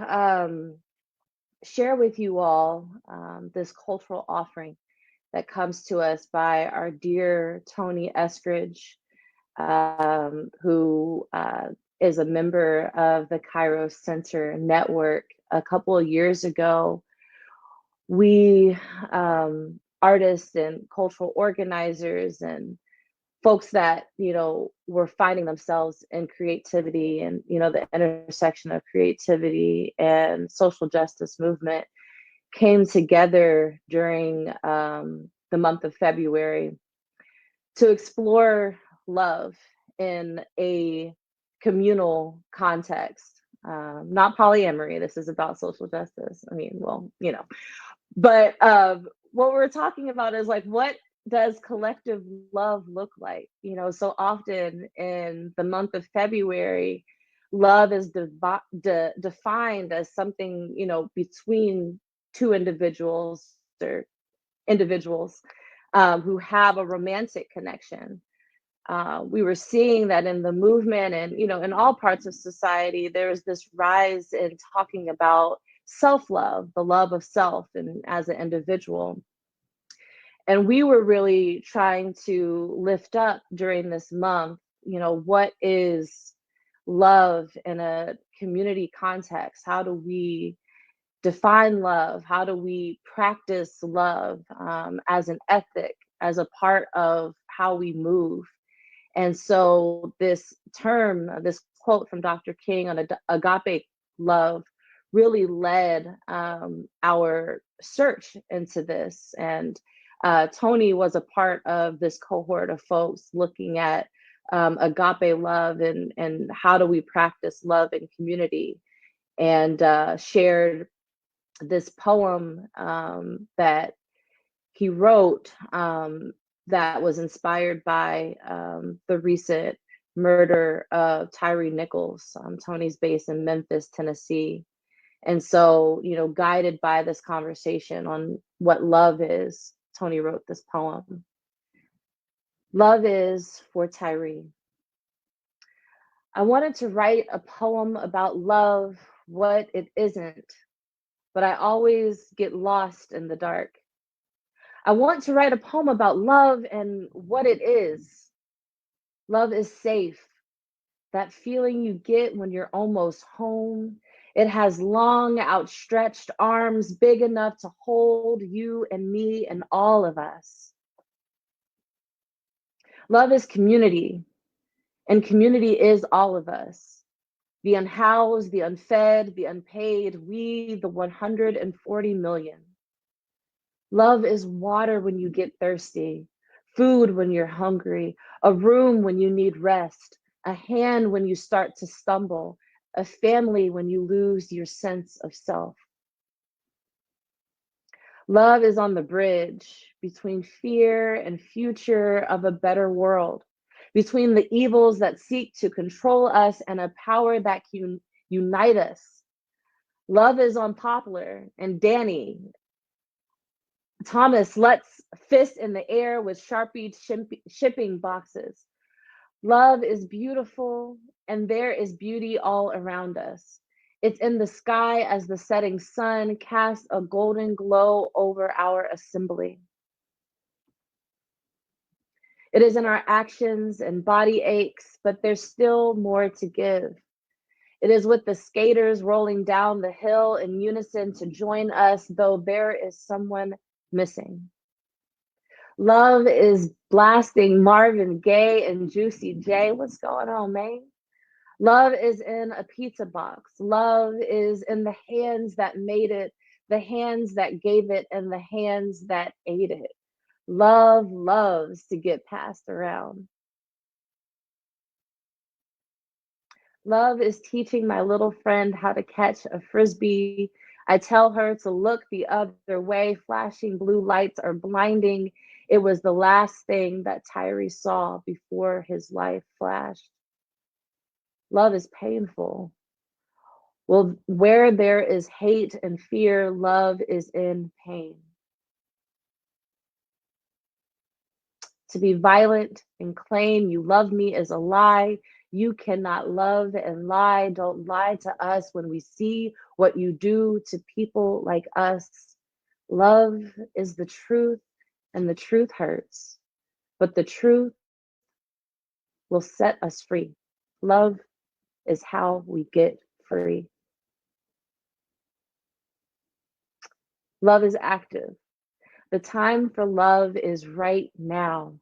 um, share with you all this cultural offering that comes to us by our dear Tony Eskridge, who is a member of the Kairos Center Network. A couple of years ago, we artists and cultural organizers and folks that were finding themselves in creativity and the intersection of creativity and social justice movement came together during the month of February to explore love in a communal context. Not polyamory. This is about social justice. I mean, well, but what we're talking about is like, what does collective love look like? So often in the month of February, love is defined as something, between two individuals or individuals who have a romantic connection. We were seeing that in the movement and, in all parts of society, there's this rise in talking about self-love, the love of self and as an individual. And we were really trying to lift up during this month, what is love in a community context? How do we define love? How do we practice love as an ethic, as a part of how we move? And so this term, this quote from Dr. King on Agape Love really led our search into this. And Tony was a part of this cohort of folks looking at agape love and how do we practice love in community, and shared this poem that he wrote that was inspired by the recent murder of Tyre Nichols. Tony's based in Memphis, Tennessee. And so, guided by this conversation on what love is, Tony wrote this poem. Love is for Tyre. I wanted to write a poem about love, what it isn't, but I always get lost in the dark. I want to write a poem about love and what it is. Love is safe. That feeling you get when you're almost home. It has long, outstretched arms big enough to hold you and me and all of us. Love is community, and community is all of us. The unhoused, the unfed, the unpaid, we, the 140 million. Love is water when you get thirsty, food when you're hungry, a room when you need rest, a hand when you start to stumble, a family when you lose your sense of self. Love is on the bridge between fear and future of a better world, between the evils that seek to control us and a power that can unite us. Love is on Poplar and Danny. Thomas lets fist in the air with Sharpie shipping boxes. Love is beautiful, and there is beauty all around us. It's in the sky as the setting sun casts a golden glow over our assembly. It is in our actions and body aches, but there's still more to give. It is with the skaters rolling down the hill in unison to join us, though there is someone missing. Love is blasting Marvin Gaye and Juicy J. What's going on, man? Love is in a pizza box. Love is in the hands that made it, the hands that gave it, and the hands that ate it. Love loves to get passed around. Love is teaching my little friend how to catch a frisbee. I tell her to look the other way. Flashing blue lights are blinding. It was the last thing that Tyre saw before his life flashed. Love is painful. Well, where there is hate and fear, love is in pain. To be violent and claim you love me is a lie. You cannot love and lie. Don't lie to us when we see what you do to people like us. Love is the truth, and the truth hurts, but the truth will set us free. Love is how we get free. Love is active. The time for love is right now.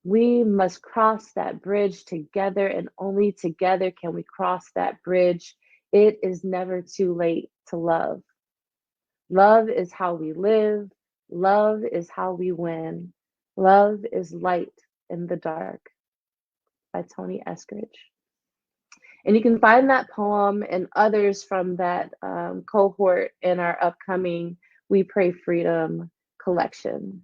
We must cross that bridge together, and only together can we cross that bridge. It is never too late to love. Love is how we live. Love is how we win. Love is light in the dark, by Tony Eskridge. And you can find that poem and others from that cohort in our upcoming We Pray Freedom collection.